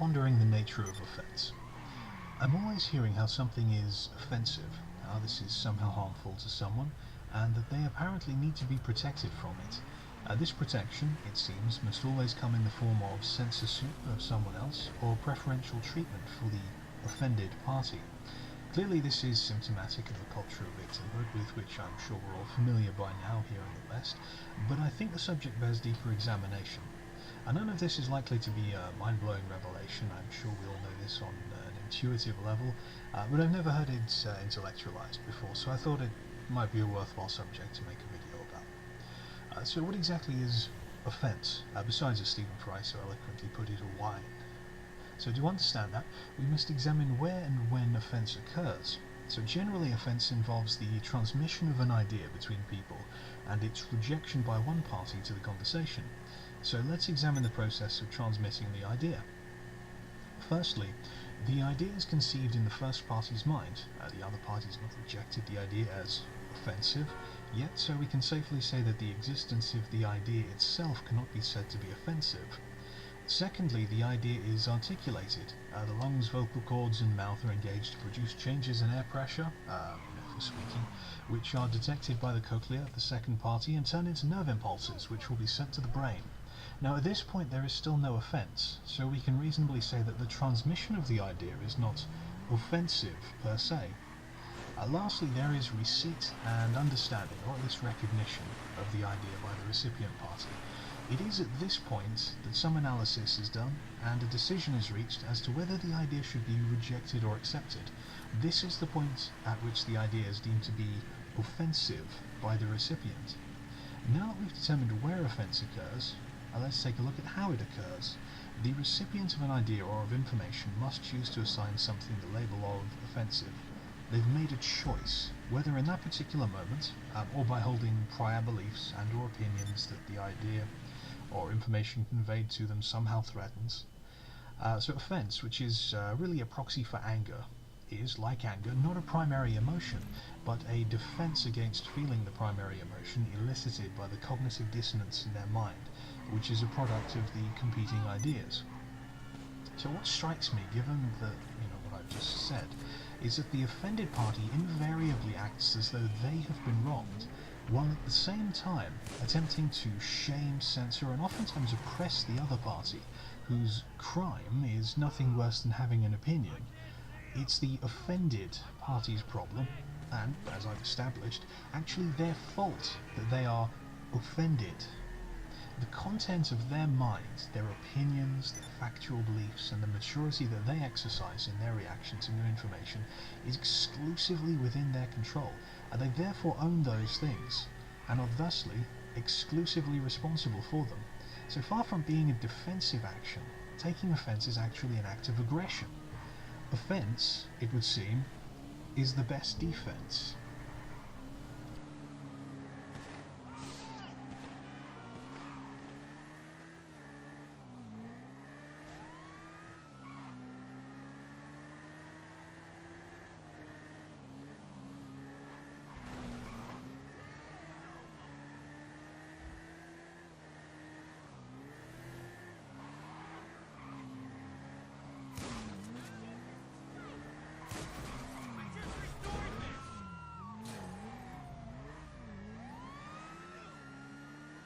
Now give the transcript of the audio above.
pondering the nature of offence. I'm always hearing how something is offensive, how this is somehow harmful to someone, and that they apparently need to be protected from it. This protection, it seems, must always come in the form of censorship of someone else or preferential treatment for the offended party. Clearly this is symptomatic of a culture of victimhood with which I'm sure we're all familiar by now here in the West, but I think the subject bears deeper examination. None of this is likely to be a mind-blowing revelation. I'm sure we all know this on an intuitive level, but I've never heard it intellectualized before, so I thought it might be a worthwhile subject to make a video about. So what exactly is offence, besides as Stephen Fry so eloquently put it, a wine? So to understand that, we must examine where and when offence occurs. So generally offence involves the transmission of an idea between people and its rejection by one party to the conversation. So let's examine the process of transmitting the idea. Firstly, the idea is conceived in the first party's mind. The other party has not rejected the idea as offensive yet, so we can safely say that the existence of the idea itself cannot be said to be offensive. Secondly, the idea is articulated. The lungs, vocal cords and mouth are engaged to produce changes in air pressure, for speaking, which are detected by the cochlea of the second party and turn into nerve impulses, which will be sent to the brain. Now at this point there is still no offence, so we can reasonably say that the transmission of the idea is not offensive per se. Lastly, there is receipt and understanding, or at least recognition, of the idea by the recipient party. It is at this point that some analysis is done and a decision is reached as to whether the idea should be rejected or accepted. This is the point at which the idea is deemed to be offensive by the recipient. Now that we've determined where offence occurs, let's take a look at how it occurs. The recipient of an idea or of information must choose to assign something the label of offensive. They've made a choice, whether in that particular moment, or by holding prior beliefs and or opinions that the idea or information conveyed to them somehow threatens. So offence, which is really a proxy for anger, is, like anger, not a primary emotion, but a defense against feeling the primary emotion elicited by the cognitive dissonance in their mind, which is a product of the competing ideas. So what strikes me, given what I've just said, is that the offended party invariably acts as though they have been wronged, while at the same time attempting to shame, censor, and oftentimes oppress the other party, whose crime is nothing worse than having an opinion. It's the offended party's problem, and, as I've established, actually their fault that they are offended. The content of their minds, their opinions, their factual beliefs, and the maturity that they exercise in their reaction to new information is exclusively within their control, and they therefore own those things, and are thusly exclusively responsible for them. So far from being a defensive action, taking offence is actually an act of aggression. Offence, it would seem, is the best defence.